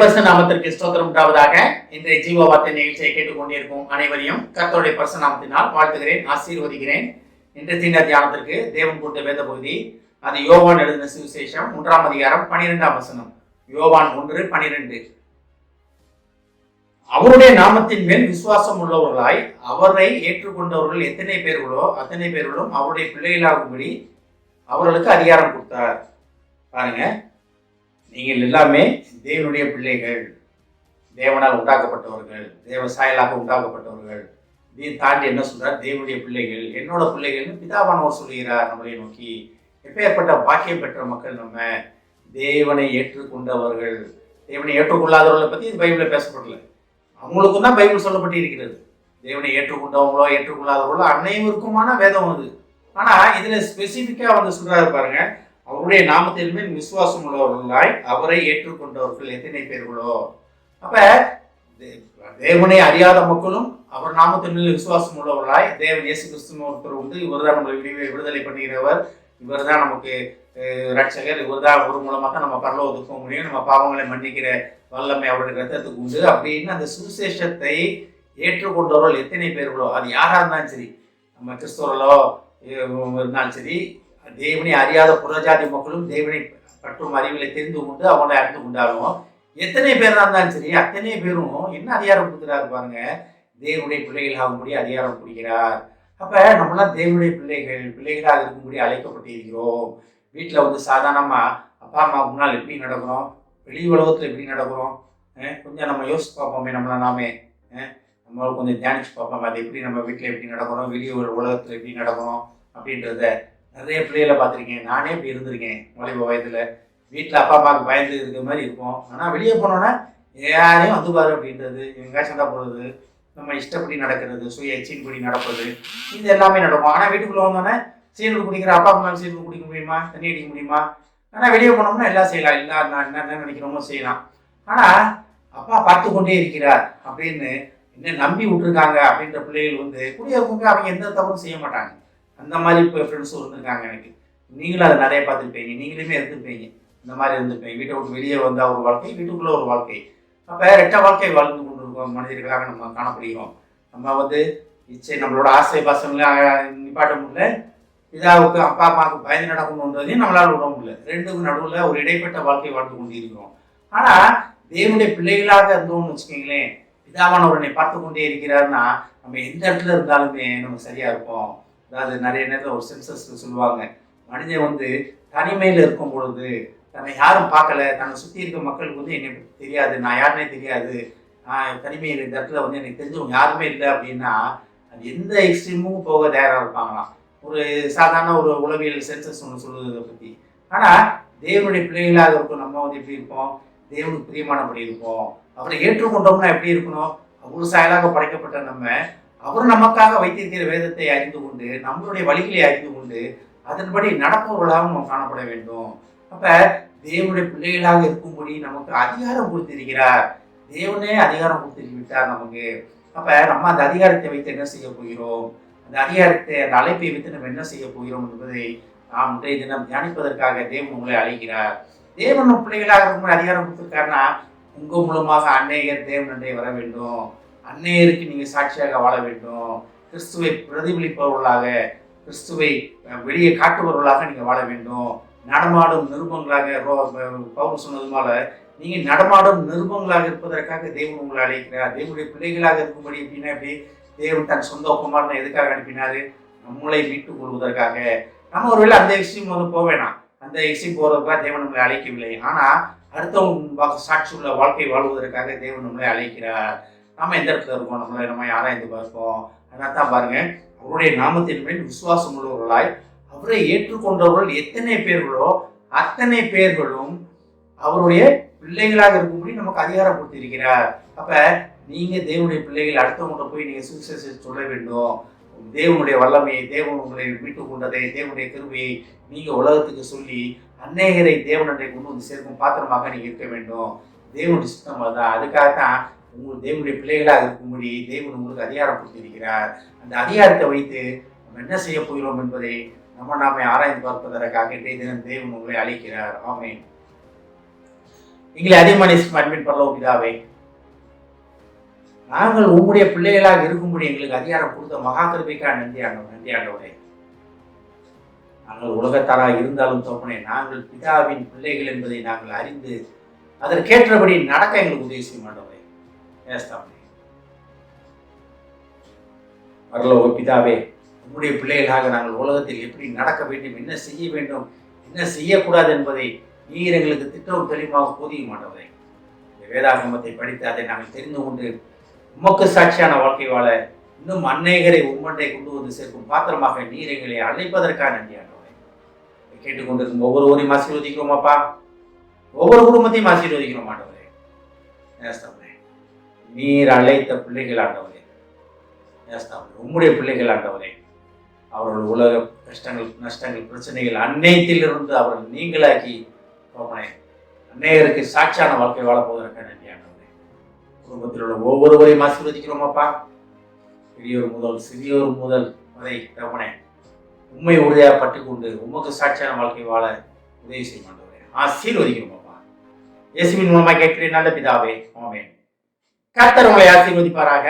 பரிசு நாமத்திற்கு ஸ்தோத்திரம் உண்டாவதாக. இன்றைய ஜீவ வார்த்தை நிகழ்ச்சியை கேட்டுக்கொண்டிருக்கும் அனைவரையும் கர்த்தருடைய பரிசு நாமத்தினால் வாழ்த்துகிறேன், ஆசீர்வதிக்கிறேன். இன்றைய தியானத்திற்கு தேவன் கொடுத்த வேத பகுதி அது யோவான் எழுதின சுவிசேஷம் 1ஆம் அதிகாரம் 12ஆம் வசனம். யோவான் 1:12. அவருடைய நாமத்தின் மேல் விசுவாசம் உள்ளவர்களாய் அவரை ஏற்றுக்கொண்டவர்கள் எத்தனை பேர்களோ அத்தனை பேர்களும் அவருடைய பிள்ளைகளாகும்படி அவர்களுக்கு அதிகாரம் கொடுத்தார். பாருங்க, நீங்கள் எல்லாமே தேவனுடைய பிள்ளைகள், தேவனால் உண்டாக்கப்பட்டவர்கள், தேவ சாயலாக உண்டாக்கப்பட்டவர்கள். இதையும் தாண்டி என்ன சொல்றார்? தேவனுடைய பிள்ளைகள், என்னோட பிள்ளைகள்னு பிதாவானவர் சொல்லுகிறார். நம்மளை நோக்கி எப்பேற்பட்ட பாக்கியம் பெற்ற மக்கள் நம்ம, தேவனை ஏற்றுக்கொண்டவர்கள். தேவனை ஏற்றுக்கொள்ளாதவர்களை பத்தி இது பைபிள்ல பேசப்படல, அவங்களுக்கும் தான் பைபிள் சொல்லப்பட்டு இருக்கிறது. தேவனை ஏற்றுக்கொண்டவங்களோ ஏற்றுக்கொள்ளாதவர்களோ அனைவருக்குமான வேதம் அது. ஆனா இதுல ஸ்பெசிபிக்கா வந்து சொல்றாரு பாருங்க, அவருடைய நாமத்தின் மேல் விசுவாசம் உள்ளவர்களாய் அவரை ஏற்றுக்கொண்டவர்கள் எத்தனை பேர்களோ. அப்ப தேவனை அறியாத மக்களும் அவர் நாமத்தின் மேல் விசுவாசம் உள்ளவர்களாய், தேவன் இயேசு கிறிஸ்துன்னு ஒருத்தர் உண்டு, இவர் தான் நம்மளை விடுதலை பண்ணுகிறவர், இவர் தான் நமக்கு ரட்சகர், இவர் தான் ஒரு மூலமாக தான் நம்ம பரலோகத்துக்கு போக முடியும், நம்ம பாவங்களை மன்னிக்கிற வல்லமை அவருடைய ரத்தத்துக்கு உண்டு அப்படின்னு அந்த சுவிசேஷத்தை ஏற்றுக்கொண்டவர்கள் எத்தனை பேர்களோ, அது யாரா இருந்தாலும் சரி, நம்ம கிறிஸ்தவர்களோ இருந்தாலும் சரி, தேவனை அறியாத புறஜாதி மக்களும் தேவனை பற்றும் அறிவிலை தெரிந்து கொண்டு அவங்களை அறிந்து கொண்டாலும் எத்தனை பேர் இருந்தாலும் சரி, அத்தனை பேரும் என்ன அதிகாரம் கொடுக்கிறாரு பாருங்க, தேவனுடைய பிள்ளைகள் ஆகும்படி அதிகாரம் கொடுக்கிறார். அப்ப நம்மளாம் தேவனுடைய பிள்ளைகளாக இருக்கும்படி அழைக்கப்பட்டு இருக்கிறோம். வீட்டுல வந்து சாதாரணமா அப்பா அம்மா முன்னால் எப்படி நடக்கிறோம், வெளி உலகத்துல எப்படி நடக்கிறோம், கொஞ்சம் நம்ம யோசிச்சு பார்ப்போமே, நம்மள நாமே நம்ம கொஞ்சம் தியானிச்சு பார்ப்போம், அது எப்படி நம்ம வீட்டுல எப்படி நடக்கிறோம், வெளி உலகத்துல எப்படி நடக்கிறோம் அப்படின்றத. நிறைய பிள்ளைகளை பார்த்துருக்கேன், நானே இப்படி இருந்திருக்கேன். வாலிப வயதுல வீட்டில் அப்பா அம்மாவுக்கு பயந்து இருக்கிற மாதிரி இருக்கும். ஆனால் வெளியே போனோன்னா யாரையும் வந்து பாரு அப்படின்றது, எங்கேயா சண்டை போடுறது, நம்ம இஷ்டப்படி நடக்கிறது, சுய எச்சின்படி நடப்பது, இது எல்லாமே நடக்கும். ஆனால் வீட்டுக்குள்ளே வந்தோடனே சீனுக்கு குடிக்கிற அப்பா அம்மா சீனுக்கு குடிக்க முடியுமா, தண்ணி அடிக்க முடியுமா? ஆனால் வெளியே போனோம்னா எல்லாம் செய்யலாம், எல்லாம் நான் என்ன நினைக்கிறோமோ செய்யலாம். ஆனால் அப்பா பார்த்து கொண்டே இருக்கிறார் அப்படின்னு என்ன நம்பி விட்டுருக்காங்க அப்படின்ற பிள்ளைகள் வந்து குடியிருக்கவங்க அவங்க எந்த தவறும் செய்ய மாட்டாங்க. அந்த மாதிரி இப்போ ஃப்ரெண்ட்ஸும் இருந்திருக்காங்க எனக்கு. நீங்களும் அதை நிறைய பார்த்துருப்பீங்க, நீங்களுமே இருந்துருப்பீங்க, இந்த மாதிரி இருந்துருப்பீங்க. வீட்டை விட்டு வெளியே வந்தால் ஒரு வாழ்க்கை, வீட்டுக்குள்ளே ஒரு வாழ்க்கை. அப்போ ரெட்ட வாழ்க்கை வாழ்ந்து கொண்டு இருக்கோம் மனிதர்களாக நம்ம காணப்படுகிறோம். நம்ம வந்து இச்சை நம்மளோட ஆசை பாசங்களை நிப்பாட்ட முடியல, பிதாவுக்கு அப்பா அம்மாவுக்கு பயந்து நடக்கணுன்றதையும் நம்மளால் விட முடியல. ரெண்டுக்கும் நடுவில் ஒரு இடைப்பட்ட வாழ்க்கை வாழ்ந்து கொண்டு இருக்கிறோம். ஆனால் தேவனுடைய பிள்ளைகளாக இருந்தோம்னு வச்சுக்கோங்களேன், பிதாவானவரனை பார்த்து கொண்டே இருக்கிறாருன்னா நம்ம எந்த இடத்துல இருந்தாலுமே நம்ம சரியா இருப்போம். அதாவது நிறைய நேரத்தில் ஒரு சென்சஸ் சொல்லுவாங்க, மனிதன் வந்து தனிமையில் இருக்கும் பொழுது தன்னை யாரும் பார்க்கல, தன்னை சுற்றி இருக்க மக்களுக்கு வந்து என்னை தெரியாது, நான் யாருன்னே தெரியாது, தனிமையில் இந்த இடத்துல வந்து எனக்கு தெரிஞ்சவங்க யாருமே இல்லை அப்படின்னா அது எந்த எக்ஸ்ட்ரீமும் போக தயாராக இருப்பாங்களாம். ஒரு சாதாரண ஒரு உளவியல் சென்சஸ் ஒன்று சொல்லுது இதை பற்றி. ஆனால் தேவனுடைய பிள்ளைகளாக இருக்கும் நம்ம வந்து எப்படி இருப்போம், தேவனுக்கு பிரியமானபடி இருப்போம். அவரை ஏற்றுக்கொண்டோம்னா எப்படி இருக்கணும், ஒரு சாயலாக படைக்கப்பட்ட நம்ம, அவர் நமக்காக வைத்திருக்கிற வேதத்தை அறிந்து கொண்டு நம்மளுடைய வழிகளை அறிந்து கொண்டு அதன்படி நடப்பவர்களாக நாம் காணப்பட வேண்டும். அப்ப தேவனுடைய பிள்ளைகளாக இருக்கும்படி நமக்கு அதிகாரம் கொடுத்திருக்கிறார். தேவனே அதிகாரம் கொடுத்திருக்கிறார் நமக்கு. அப்ப நம்ம அந்த அதிகாரத்தை வைத்து என்ன செய்ய போகிறோம், அந்த அதிகாரத்தை அந்த அழைப்பை வைத்து நம்ம என்ன செய்ய போகிறோம் என்பதை நாம் இன்றைய தினம் தியானிப்பதற்காக தேவன் உங்களை அழைக்கிறார். தேவன் பிள்ளைகளாக இருக்கும்போது அதிகாரம் கொடுத்திருக்காருன்னா உங்க மூலமாக அநேகர் தேவனுடைய வர வேண்டும், அன்னையருக்கு நீங்க சாட்சியாக வாழ வேண்டும், கிறிஸ்துவை பிரதிபலிப்பவர்களாக, கிறிஸ்துவை வெளியே காட்டுபவர்களாக நீங்க வாழ வேண்டும். நடமாடும் நிருபங்களாக பவுல் சொன்னது போல நீங்க நடமாடும் நிருபங்களாக இருப்பதற்காக தேவன் உங்களை அழைக்கிறார். தேவனுடைய பிள்ளைகளாக இருக்கும்படி அப்படின்னா எப்படி, தேவன் தன் சொந்த குமாரனை எதுக்காக அனுப்பினாரு, நம்மளை மீட்டுக் கொள்வதற்காக. நம்ம ஒருவேளை அந்த விஷயம் வந்து போக வேணாம், அந்த விஷயம் போறதுக்காக தேவன் நம்மளை அழைக்கவில்லை. ஆனா அடுத்தவங்க சாட்சி உள்ள வாழ்க்கை வாழ்வதற்காக தேவன் நம்மளை அழைக்கிறார். நம்ம எந்த இடத்துல இருக்கோம், நம்ம ஆராய்ந்து பார்ப்போம். அதனால தான் பாருங்க, அவருடைய நாமத்தின் மேல் விசுவாசம் உள்ளவர்களாய் அவரை ஏற்றுக்கொண்டவர்கள் எத்தனை பேர்களோ அத்தனை பேர்களும் அவருடைய பிள்ளைகளாக இருக்கும்படி நமக்கு அதிகாரம் கொடுத்திருக்கிறார். அப்ப நீங்க தேவனுடைய பிள்ளைகள், அடுத்தவங்க போய் நீங்க சுவிசேஷத்தை சொல்ல வேண்டும். தேவனுடைய வல்லமையை, தேவன் உங்களை மீட்டுக் கொண்டதை, தேவனுடைய கிருபையை நீங்க உலகத்துக்கு சொல்லி அநேகரை தேவனுடைய கொண்டு வந்து சேர்க்கும் பாத்திரமாக நீங்க இருக்க வேண்டும். தேவனுடைய சித்தம் தான். அதுக்காகத்தான் உங்களுக்கு தேவனுடைய பிள்ளைகளாக இருக்கும்படி தேவன் உங்களுக்கு அதிகாரம் கொடுத்திருக்கிறார். அந்த அதிகாரத்தை வைத்து நம்ம என்ன செய்ய போகிறோம் என்பதை நாமே ஆராய்ந்து பார்ப்பதற்காக இன்றைய தினம் தேவன் உங்களை அழைக்கிறார். ஆமென். எங்களை அதிகமாக நேசிக்கும் அன்பின் பரலோக பிதாவே, நாங்கள் உம்முடைய பிள்ளைகளாக இருக்கும்படி எங்களுக்கு அதிகாரம் கொடுத்த மகா கிருபைக்காக நன்றி ஆண்டவரே. நாங்கள் உலகத்தாராக இருந்தாலும் தோப்பனே, நாங்கள் பிதாவின் பிள்ளைகள் என்பதை நாங்கள் அறிந்து அதற்கேற்றபடி நடக்க எங்களுக்கு உதவி செய்ய மாட்டோமே. பரலோக பிதாவே, உம்முடைய பிள்ளைகளாக நாங்கள் உலகத்தில் எப்படி நடக்க வேண்டும், என்ன செய்ய வேண்டும், என்ன செய்யக்கூடாது என்பதை நீர் எங்களுக்கு திட்டம் தெளிவாக போதிய மாட்டவரே. இந்த வேதாகமத்தை படித்து அதை நாங்கள் தெரிந்து கொண்டு உமக்கு சாட்சியான வாழ்க்கை வாழ இன்னும் அநேகரை உம்மண்டை கொண்டு வந்து சேர்க்கும் பாத்திரமாக நீர் எங்களை அழைப்பதற்காக நன்றி ஆண்டவரே. கேட்டுக்கொண்டிருக்கும் ஒவ்வொருவரையும் ஆசீர்வதிக்கிறோம் அப்பா. ஒவ்வொரு குடும்பத்தையும் ஆசீர்வதிக்கிறோம் ஆண்டவரே. நீர் அழைத்த பிள்ளைகள் ஆண்டவரே, உம்முடைய பிள்ளைகள் ஆண்டவரே, அவர்கள் உலக கஷ்டங்கள், நஷ்டங்கள், பிரச்சனைகள் அனைத்திலிருந்து அவர்கள் நீங்களாக்கி அநேகருக்கு சாட்சியான வாழ்க்கை வாழப்போவதற்காக நன்றி ஆண்டவரே. குடும்பத்தில் உள்ள ஒவ்வொருவரையும் ஆசீர்வதிக்கிறோம் அப்பா. பெரியோர் முதல் சிறியோர் முதல் வரை தவணை உண்மை உறுதியாக பற்றிக்கொண்டு உமக்கு சாட்சியான வாழ்க்கை வாழ உதவி செய்ய மாட்டவரே. ஆசீர்வதிக்கிறோம் அப்பா. இயேசுவின் மூலமாக கேட்கிறேன் நல்ல பிதாவே, ஆமென். கர்த்தர் உங்களை ஆசீர்வதிப்பாராக.